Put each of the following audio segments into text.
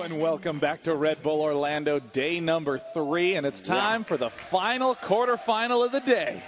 And welcome back to Red Bull Orlando, day number 3, and it's time for the final quarterfinal of the day.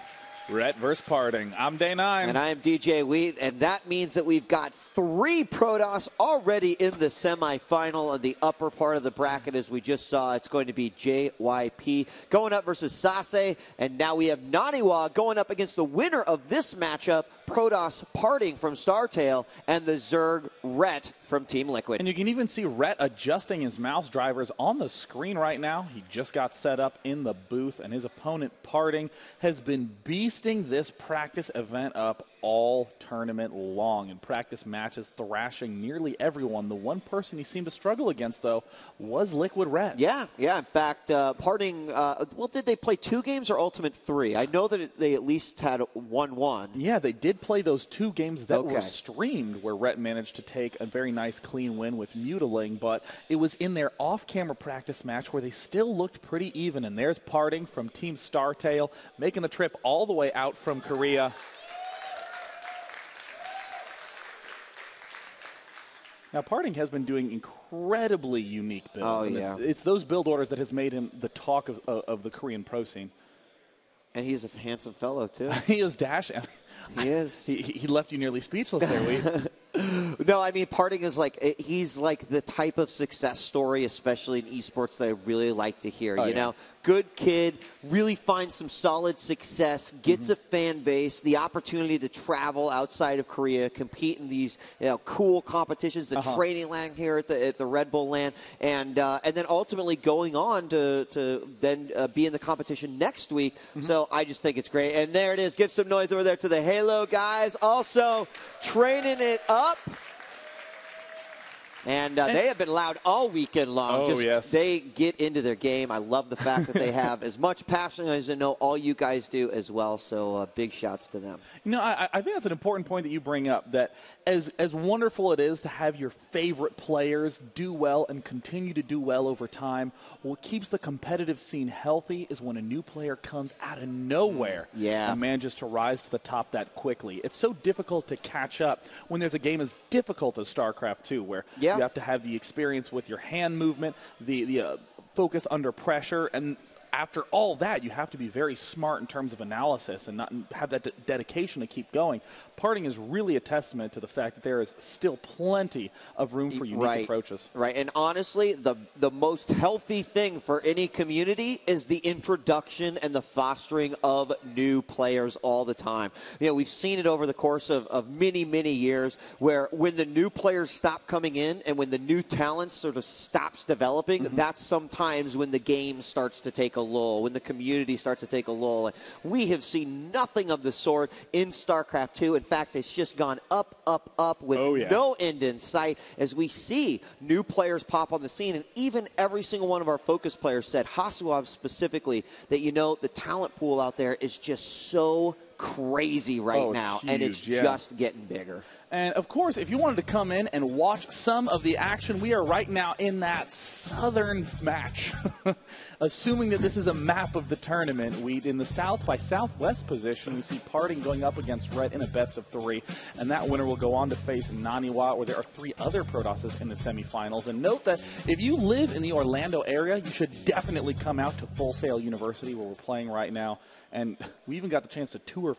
Rhett versus Parting. I'm Day 9. And I am DJ Wheat, and that means that we've got 3 Protoss already in the semifinal in the upper part of the bracket. As we just saw, it's going to be JYP going up versus Sase, and now we have Naniwa going up against the winner of this matchup, Protoss Parting from StarTale, and the Zerg Rhett from Team Liquid. And you can even see Rhett adjusting his mouse drivers on the screen right now. He just got set up in the booth, and his opponent, Parting, has been beasting this practice event up all tournament long. In practice matches, thrashing nearly everyone. The one person he seemed to struggle against, though, was Liquid Rhett. Yeah. In fact, Parting, well, did they play 2 games or Ultimate 3? I know that they at least had 1-1. Yeah, they did play those 2 games that were streamed, where Rhett managed to take a very nice clean win with Mutiling, but it was in their off-camera practice match where they still looked pretty even. And there's Parting from Team StarTale, making the trip all the way out from Korea. Now, Parting has been doing incredibly unique builds. It's those build orders that has made him the talk of the Korean pro scene. And he's a handsome fellow, too. He is dashing. He is. He left you nearly speechless there, Wheat. No, I mean, Parting is he's like the type of success story, especially in esports, that I really like to hear. You know, good kid, really finds some solid success, gets a fan base, the opportunity to travel outside of Korea, compete in these cool competitions, the training LAN here at the Red Bull LAN, and then ultimately going on to then be in the competition next week. So I just think it's great. And there it is. Give some noise over there to the Halo guys, also training it up. And they have been loud all weekend long. They get into their game. I love the fact that they have as much passion as I know all you guys do as well. So big shouts to them. You know, I think that's an important point that you bring up, that as wonderful it is to have your favorite players do well and continue to do well over time, what keeps the competitive scene healthy is when a new player comes out of nowhere and manages to rise to the top that quickly. It's so difficult to catch up when there's a game as difficult as StarCraft 2, where you have to have the experience with your hand movement, the focus under pressure, and after all that, you have to be very smart in terms of analysis and not have that dedication to keep going. Parting is really a testament to the fact that there is still plenty of room for unique approaches. Right, and honestly, the most healthy thing for any community is the introduction and the fostering of new players all the time. You know, we've seen it over the course of many, many years, where when the new players stop coming in and when the new talent sort of stops developing, that's sometimes when the game starts to take a lull, when the community starts to take a lull. We have seen nothing of the sort in StarCraft 2. In fact, it's just gone up with no end in sight as we see new players pop on the scene. And even every single one of our focus players said, Hasuab specifically, that, you know, the talent pool out there is just so crazy right now, and it's just getting bigger. And of course, if you wanted to come in and watch some of the action, we are right now in that southern match. Assuming that this is a map of the tournament, in the south by southwest position, we see Parting going up against Rhett in a best of 3, and that winner will go on to face Naniwa, where there are 3 other Protosses in the semifinals. And note that if you live in the Orlando area, you should definitely come out to Full Sail University, where we're playing right now. And we even got the chance to tour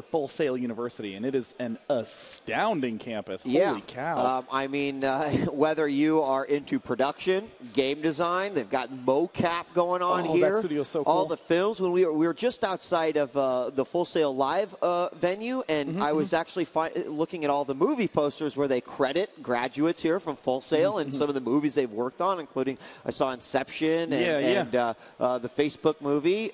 Full Sail University, and it is an astounding campus. Holy cow. I mean, whether you are into production, game design, they've got mocap going on here. That studio's so cool. All the films. When we were just outside of the Full Sail Live venue, and I was actually looking at all the movie posters where they credit graduates here from Full Sail and some of the movies they've worked on, including I saw Inception and the Facebook movie,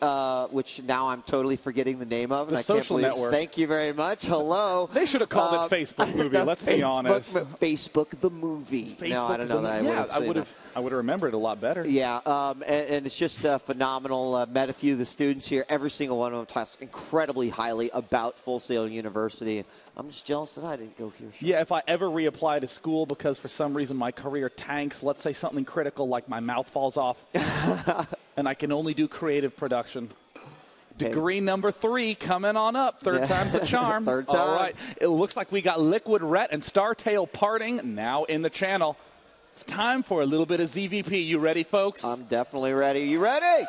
which now I'm totally forgetting the name of. The Social Network. Thank you very much. Hello. They should have called it Facebook movie. Let's be honest. Facebook the movie. Facebook, no, I don't know that I would have said that. I would have remembered it a lot better. Yeah, and it's just phenomenal. Met a few of the students here. Every single one of them talks incredibly highly about Full Sail University. I'm just jealous that I didn't go here. Yeah, if I ever reapply to school because for some reason my career tanks, let's say something critical like my mouth falls off, and I can only do creative production. Degree number 3 coming on up. Third time's the charm. Third time. All right. It looks like we got Liquid Rhett and StarTale Parting now in the channel. It's time for a little bit of ZVP. You ready, folks? I'm definitely ready. You ready?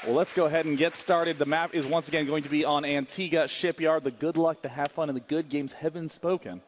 Well, let's go ahead and get started. The map is once again going to be on Antigua Shipyard. The good luck, the have fun, and the good games have been spoken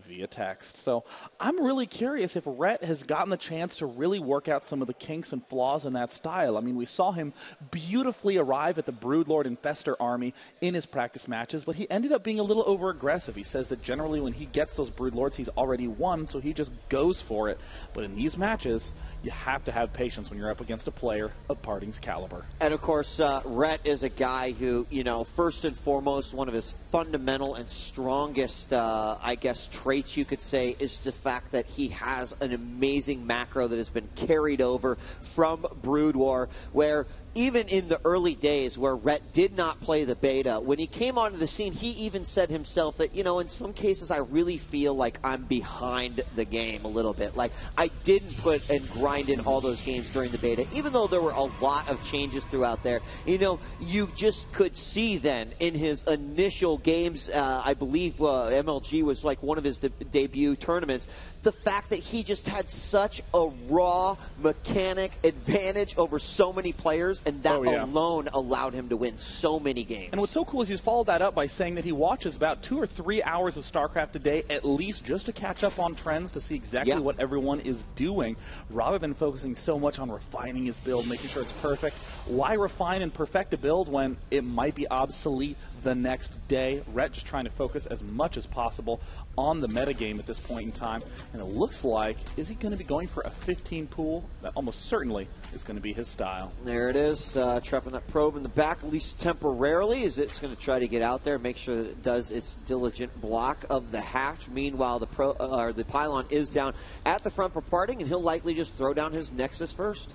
via text. So I'm really curious if Rhett has gotten the chance to really work out some of the kinks and flaws in that style. I mean, we saw him beautifully arrive at the Broodlord Infestor army in his practice matches, but he ended up being a little over-aggressive. He says that generally when he gets those Broodlords, he's already won, so he just goes for it. But in these matches, you have to have patience when you're up against a player of Parting's caliber. And, of course, Rhett is a guy who, you know, first and foremost, one of his fundamental and strongest, I guess, traits, you could say, is the fact that he has an amazing macro that has been carried over from Brood War, where even in the early days where Rhett did not play the beta, when he came onto the scene, he even said himself that, you know, in some cases I really feel like I'm behind the game a little bit. Like, I didn't put and grind in all those games during the beta, even though there were a lot of changes throughout there. You know, you just could see then in his initial games, I believe MLG was like one of his debut tournaments, the fact that he just had such a raw mechanic advantage over so many players, and that alone allowed him to win so many games. And what's so cool is he's followed that up by saying that he watches about 2 or 3 hours of StarCraft a day, at least, just to catch up on trends, to see exactly what everyone is doing, rather than focusing so much on refining his build, making sure it's perfect. Why refine and perfect a build when it might be obsolete the next day? Rhett just trying to focus as much as possible on the metagame at this point in time. And it looks like, is he going to be going for a 15 pool? That almost certainly is going to be his style. There it is, trapping that probe in the back, at least temporarily, as it's going to try to get out there, make sure that it does its diligent block of the hatch. Meanwhile, the pylon is down at the front for Parting, and he'll likely just throw down his Nexus first.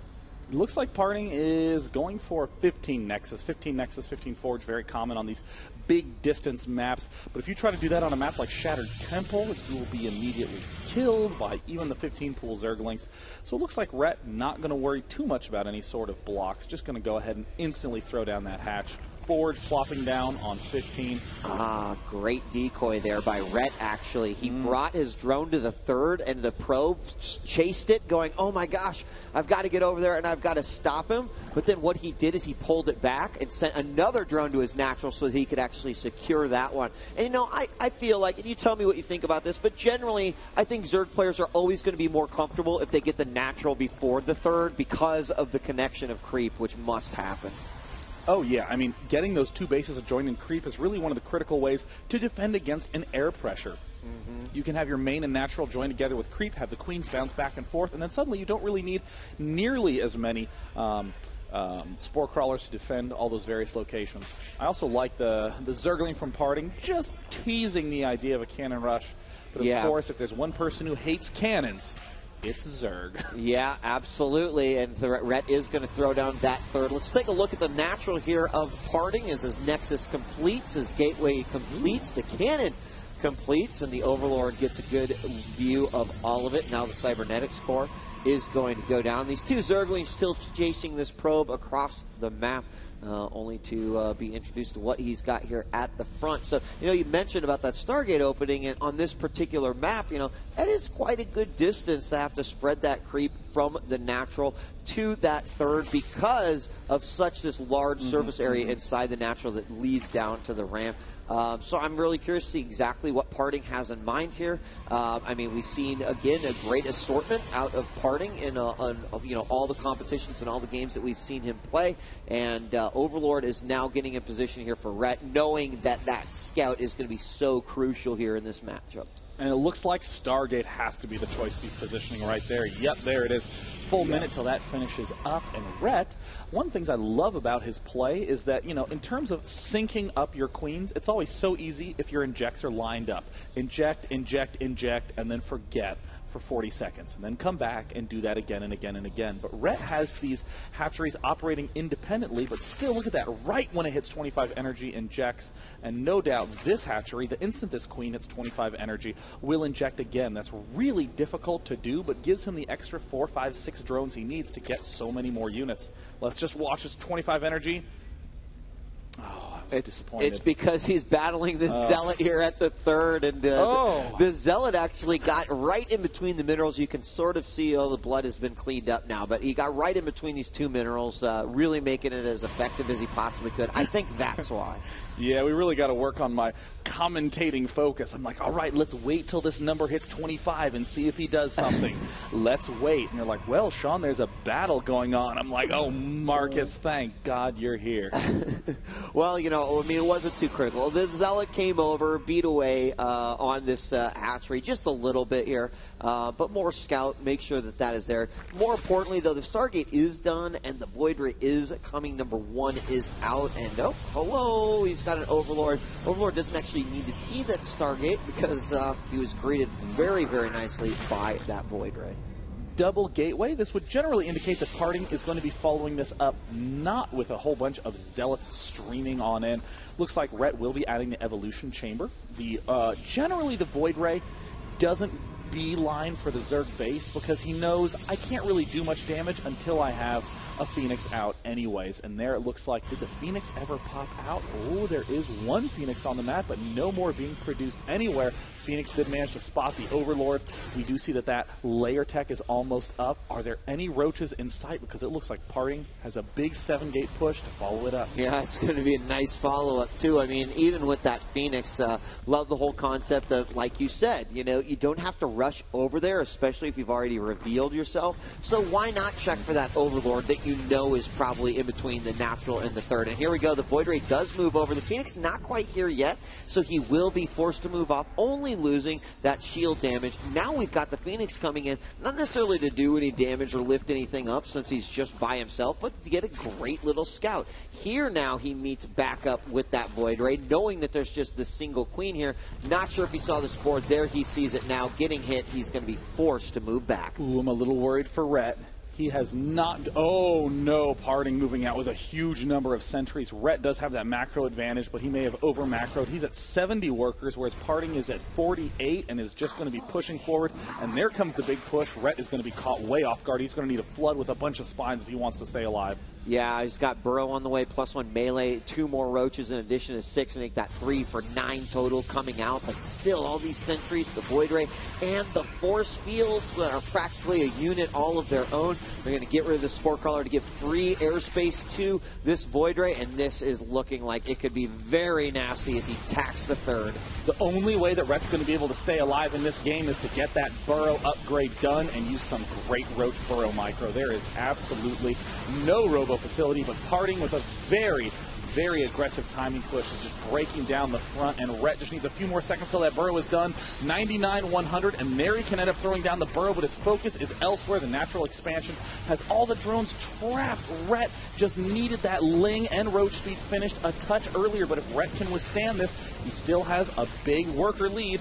It looks like Parting is going for 15 Nexus. 15 Nexus, 15 Forge, very common on these big distance maps. But if you try to do that on a map like Shattered Temple, you will be immediately killed by even the 15 pool Zerglings. So it looks like Rhett not going to worry too much about any sort of blocks. Just going to go ahead and instantly throw down that hatch. Forge plopping down on 15. Ah, great decoy there by Rhett, actually. He brought his drone to the third, and the probe chased it, going, oh my gosh, I've got to get over there and I've got to stop him. But then what he did is he pulled it back and sent another drone to his natural so that he could actually secure that one. And, you know, I feel like, and you tell me what you think about this, but generally I think Zerg players are always going to be more comfortable if they get the natural before the third because of the connection of creep, which must happen. Oh, yeah. I mean, getting those 2 bases adjoined in creep is really one of the critical ways to defend against an air pressure. You can have your main and natural join together with creep, have the queens bounce back and forth, and then suddenly you don't really need nearly as many spore crawlers to defend all those various locations. I also like the Zergling from Parting, just teasing the idea of a cannon rush. But of course, if there's one person who hates cannons, it's Zerg. Yeah, absolutely, and Rhett is going to throw down that third. Let's take a look at the natural here of Parting as his Nexus completes, his Gateway completes, the cannon completes, and the Overlord gets a good view of all of it. Now the Cybernetics Core is going to go down. These 2 Zerglings still chasing this probe across the map. Only to be introduced to what he's got here at the front. So, you know, you mentioned about that Stargate opening, and on this particular map, you know, that is quite a good distance to have to spread that creep from the natural to that third because of such this large surface area inside the natural that leads down to the ramp. So I'm really curious to see exactly what Parting has in mind here. I mean, we've seen, again, a great assortment out of Parting in you know, all the competitions and all the games that we've seen him play. And Overlord is now getting in position here for Rhett, knowing that that scout is going to be so crucial here in this matchup. And it looks like Stargate has to be the choice he's positioning right there. Yep, there it is. Full minute till that finishes up. And Rhett, one of the things I love about his play is that, you know, in terms of syncing up your queens, it's always so easy if your injects are lined up. Inject, inject, inject, and then forget for 40 seconds, and then come back and do that again and again and again. But Rhett has these hatcheries operating independently, but still, look at that, right when it hits 25 energy, injects, and no doubt this hatchery, the instant this queen hits 25 energy, will inject again. That's really difficult to do, but gives him the extra 4, 5, 6 drones he needs to get so many more units. Let's just watch this 25 energy. Oh, It's because he's battling this Zealot here at the third, and the Zealot actually got right in between the minerals. You can sort of see, the blood has been cleaned up now, but he got right in between these two minerals, really making it as effective as he possibly could. I think that's why. Yeah, we really got to work on my commentating focus. I'm like, all right, let's wait till this number hits 25 and see if he does something. Let's wait. And you're like, well, Sean, there's a battle going on. I'm like, oh, Marcus, thank God you're here. Well, it wasn't too critical. The Zealot came over, beat away on this hatchery just a little bit here, but more scout, make sure that is there. More importantly, though, the Stargate is done and the Void Ray is coming. Number 1 is out, and hello, he's got an Overlord. Overlord doesn't actually need to see that Stargate because he was greeted very, very nicely by that Void Ray. Double gateway. This would generally indicate that Parting is going to be following this up, not with a whole bunch of Zealots streaming on in. Looks like Rhett will be adding the Evolution Chamber. Generally, the Void Ray doesn't beeline for the Zerg base because he knows I can't really do much damage until I have a Phoenix out anyways. And there it looks like, did the Phoenix ever pop out? Oh, there is one Phoenix on the map, but no more being produced anywhere. Phoenix did manage to spot the Overlord. We do see that layer tech is almost up. Are there any roaches in sight? Because it looks like Parting has a big 7-gate push to follow it up. Yeah, it's going to be a nice follow-up, too. I mean, even with that Phoenix, love the whole concept of, like you said, you don't have to rush over there, especially if you've already revealed yourself. So why not check for that Overlord that you know is probably in between the natural and the third? And here we go. The Void Ray does move over. The Phoenix not quite here yet, so he will be forced to move off, only losing that shield damage. Now we've got the Phoenix coming in, not necessarily to do any damage or lift anything up since he's just by himself, but to get a great little scout. Here now he meets back up with that Void Ray, knowing that there's just the single queen here. Not sure if he saw the spore. There he sees it now. Getting hit, he's going to be forced to move back. Ooh, I'm a little worried for Rhett. He has not. Oh no, Parting moving out with a huge number of sentries. Rhett does have that macro advantage, but he may have over macroed. He's at 70 workers, whereas Parting is at 48 and is just going to be pushing forward. And there comes the big push. Rhett is going to be caught way off guard. He's going to need a flood with a bunch of spines if he wants to stay alive. Yeah, he's got Burrow on the way, +1 melee, 2 more roaches in addition to 6, and he got 3 for 9 total coming out. But still, all these sentries, the Void Ray, and the force fields that are practically a unit all of their own. They're going to get rid of the Spore Crawler to give free airspace to this Void Ray, and this is looking like it could be very nasty as he tacks the third. The only way that Rhett's going to be able to stay alive in this game is to get that Burrow upgrade done and use some great Roach Burrow micro. There is absolutely no robo facility, but Parting with a very, very aggressive timing push is just breaking down the front, and Rhett just needs a few more seconds till that Burrow is done. 99, 100, and there he can end up throwing down the Burrow, but his focus is elsewhere. The natural expansion has all the drones trapped. Rhett just needed that Ling and Roach speed finished a touch earlier, but if Rhett can withstand this, he still has a big worker lead.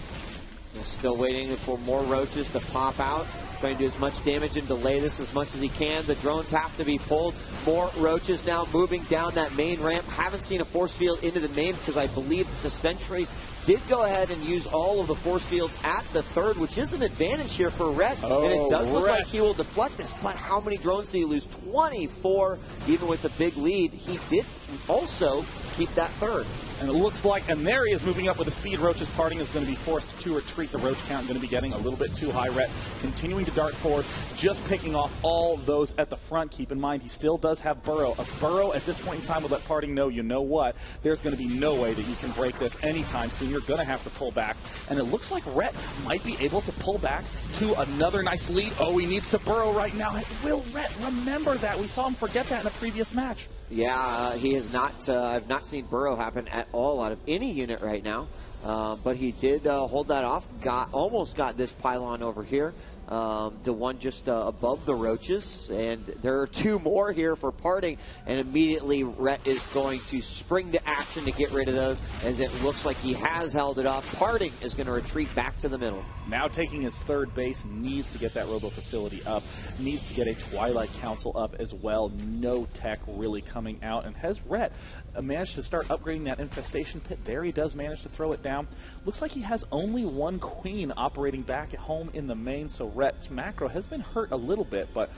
He's still waiting for more roaches to pop out. Trying to do as much damage and delay this as much as he can. The drones have to be pulled. More roaches now moving down that main ramp. Haven't seen a force field into the main because I believe that the sentries did go ahead and use all of the force fields at the third, which is an advantage here for Rhett. Oh, and it does look Rhett. like he will deflect this, but how many drones did he lose? 24, even with the big lead. He did also keep that third. And it looks like, and there he is moving up with the speed. Roach's Parting is going to be forced to retreat. The Roach count going to be getting a little bit too high. Rhett continuing to dart forward, just picking off all those at the front. Keep in mind, he still does have Burrow. A Burrow at this point in time will let Parting know, you know what, there's going to be no way that you can break this anytime soon. You're going to have to pull back. And it looks like Rhett might be able to pull back to another nice lead. Oh, he needs to Burrow right now. Will Rhett remember that? We saw him forget that in a previous match. Yeah, he has not. I've not seen Burrow happen at all out of any unit right now, but he did hold that off. Almost got this pylon over here, the one just above the roaches, and there are 2 more here for Parting. And immediately Rhett is going to spring to action to get rid of those, as it looks like he has held it off. Parting is going to retreat back to the middle. Now taking his third base, needs to get that robo facility up, needs to get a Twilight Council up as well. No tech really coming out, and has Rhett managed to start upgrading that infestation pit? There he does manage to throw it down. Looks like he has only 1 queen operating back at home in the main, so Rhett's macro has been hurt a little bit, but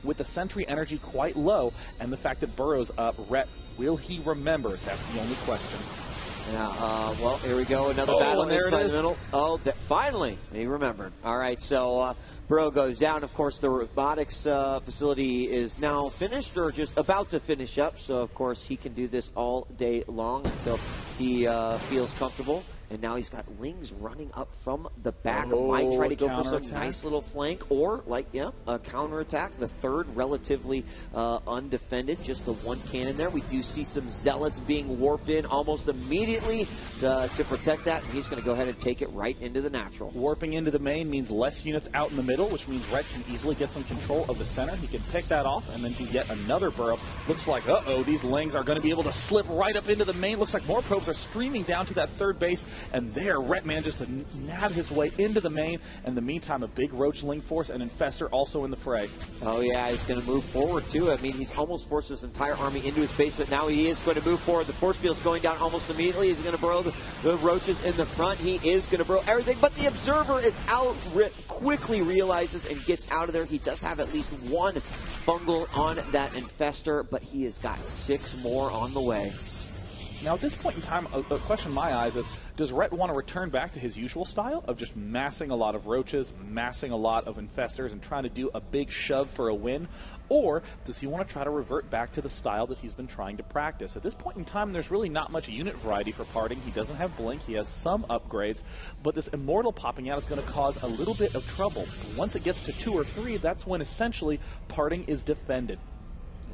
with the Sentry energy quite low and the fact that Burrow's up, Rhett, will he remember? That's the only question. Yeah, well, here we go. Another battle inside the middle. Oh, finally, he remembered. All right, so Burrow goes down. Of course, the robotics facility is now finished or just about to finish up. So, of course, he can do this all day long until he feels comfortable. And now he's got Lings running up from the back. Might try to go for some nice little flank or, a counterattack. The third relatively undefended. Just the one cannon there. We do see some Zealots being warped in almost immediately to protect that. And he's going to go ahead and take it right into the natural. Warping into the main means less units out in the middle, which means Rhett can easily get some control of the center. He can pick that off and then he get another Burrow. Looks like, these Lings are going to be able to slip right up into the main. Looks like more probes are streaming down to that third base. And there, Rhett manages to nab his way into the main. In the meantime, a big Roach Ling force and Infestor also in the fray. Oh, yeah, he's going to move forward, too. I mean, he's almost forced his entire army into his base, but now he is going to move forward. The force field's going down almost immediately. He's going to burrow the Roaches in the front. He is going to burrow everything, but the Observer is out. Rhett quickly realizes and gets out of there. He does have at least one fungal on that Infestor, but he has got 6 more on the way. Now, at this point in time, a question in my eyes is, does Rhett want to return back to his usual style of just massing a lot of Roaches, massing a lot of Infestors, and trying to do a big shove for a win? Or does he want to try to revert back to the style that he's been trying to practice? At this point in time, there's really not much unit variety for Parting. He doesn't have Blink. He has some upgrades. But this Immortal popping out is going to cause a little bit of trouble. Once it gets to 2 or 3, that's when essentially Parting is defended.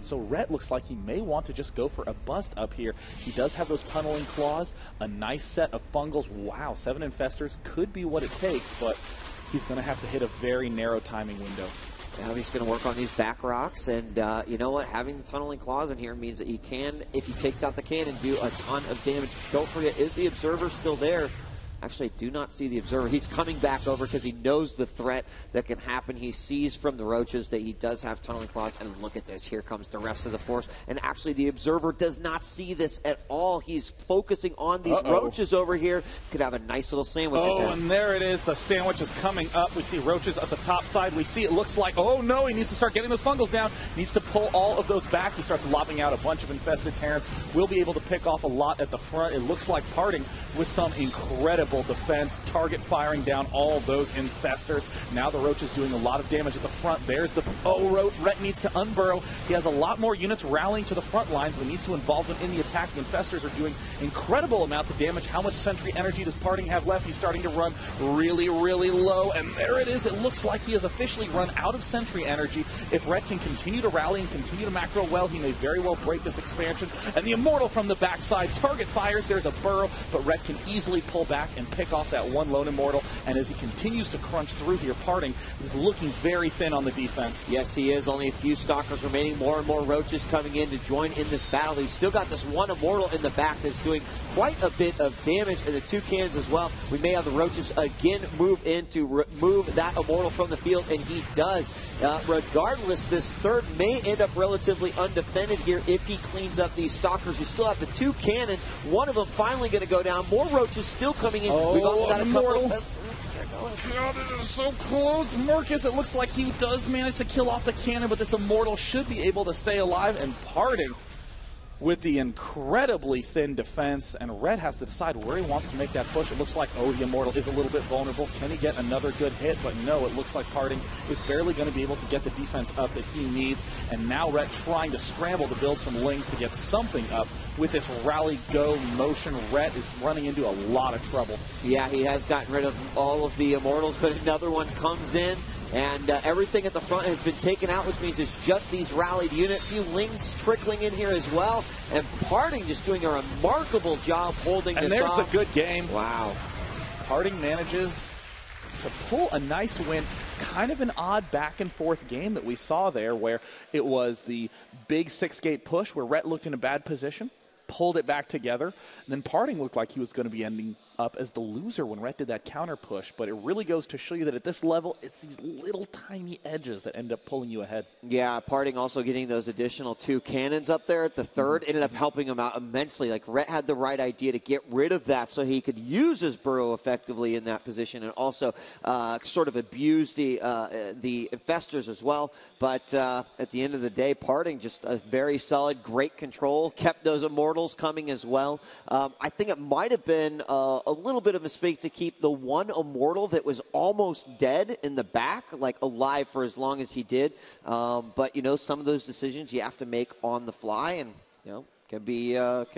So Rhett looks like he may want to just go for a bust up here. He does have those tunneling claws, a nice set of fungals. Wow, 7 Infestors could be what it takes, but he's going to have to hit a very narrow timing window. Now he's going to work on these back rocks, and you know what? Having the tunneling claws in here means that he can, if he takes out the cannon, do a ton of damage. Don't forget, is the Observer still there? Actually, I do not see the Observer. He's coming back over because he knows the threat that can happen. He sees from the Roaches that he does have tunneling claws. And look at this. Here comes the rest of the force. And actually, the Observer does not see this at all. He's focusing on these Roaches over here. Could have a nice little sandwich. And there it is. The sandwich is coming up. We see Roaches at the top side. We see it looks like, he needs to start getting those fungals down. Needs to pull all of those back. He starts lobbing out a bunch of infested Terrans. We'll be able to pick off a lot at the front. It looks like Parting with some incredible defense, target firing down all those Infestors. Now the Roach is doing a lot of damage at the front. There's the Rhett needs to unburrow. He has a lot more units rallying to the front lines, but needs to involve them in the attack. The Infestors are doing incredible amounts of damage. How much Sentry energy does Parting have left? He's starting to run really, really low, and there it is. It looks like he has officially run out of Sentry energy. If Rhett can continue to rally and continue to macro well, he may very well break this expansion. And the Immortal from the backside, target fires. There's a burrow, but Rhett can easily pull back and pick off that one lone Immortal. And as he continues to crunch through here, Parting is looking very thin on the defense. Yes, he is. Only a few Stalkers remaining. More and more Roaches coming in to join in this battle. He's still got this one Immortal in the back that's doing quite a bit of damage, and the 2 cannons as well. We may have the Roaches again move in to remove that Immortal from the field, and he does. Regardless, this third may end up relatively undefended here if he cleans up these Stalkers. You still have the 2 cannons. One of them finally going to go down. More Roaches still coming in. We've also got a couple God, it is so close. Marcus, it looks like he does manage to kill off the cannon, but this Immortal should be able to stay alive. And Parting with the incredibly thin defense, and Rhett has to decide where he wants to make that push. It looks like, the Immortal is a little bit vulnerable. Can he get another good hit? But no, it looks like Parting is barely going to be able to get the defense up that he needs. And now Rhett trying to scramble to build some Lings to get something up. With this rally go motion, Rhett is running into a lot of trouble. Yeah, he has gotten rid of all of the Immortals, but another one comes in. And everything at the front has been taken out, which means it's just these rallied unit. A few Lings trickling in here as well. And Parting just doing a remarkable job holding this off. And there's the good game. Wow. Parting manages to pull a nice win. Kind of an odd back and forth game that we saw there, where it was the big 6-gate push where Rhett looked in a bad position, pulled it back together, and then Parting looked like he was going to be ending up as the loser when Rhett did that counter push, but it really goes to show you that at this level, it's these little tiny edges that end up pulling you ahead. Yeah, Parting also getting those additional 2 cannons up there at the third ended up helping him out immensely. Like, Rhett had the right idea to get rid of that so he could use his burrow effectively in that position and also sort of abuse the infestors as well. But at the end of the day, Parting just a very solid, great control, kept those immortals coming as well. I think it might have been a little bit of a mistake to keep the one immortal that was almost dead in the back, like alive for as long as he did. But, you know, some of those decisions you have to make on the fly, and, you know, can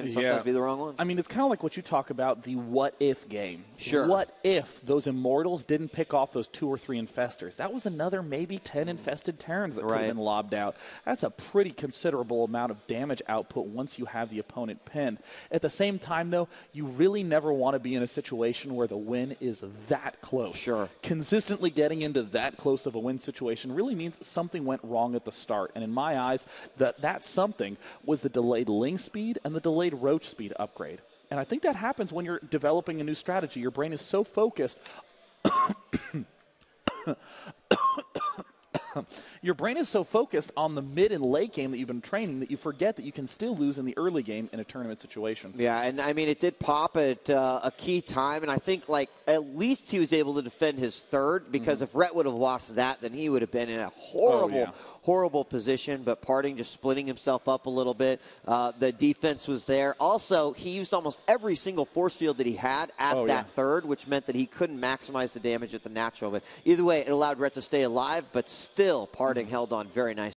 sometimes be the wrong ones. I mean, it's kind of like what you talk about, the what-if game. Sure. What if those Immortals didn't pick off those 2 or 3 Infestors? That was another maybe 10 infested Terrans that could have been lobbed out. That's a pretty considerable amount of damage output once you have the opponent pinned. At the same time, though, you really never want to be in a situation where the win is that close. Sure. Consistently getting into that close of a win situation really means something went wrong at the start. And in my eyes, that something was the delayed Ling speed and the delayed roach speed upgrade. And I think that happens when you're developing a new strategy. Your brain is so focused your brain is so focused on the mid and late game that you've been training that you forget that you can still lose in the early game in a tournament situation. Yeah, and I mean, it did pop at a key time, and I think, like, at least he was able to defend his third, because if Rhett would have lost that, then he would have been in a horrible position. But Parting just splitting himself up a little bit. The defense was there. Also, he used almost every single force field that he had at that third, which meant that he couldn't maximize the damage at the natural. But either way, it allowed Rhett to stay alive, but still Parting held on very nice.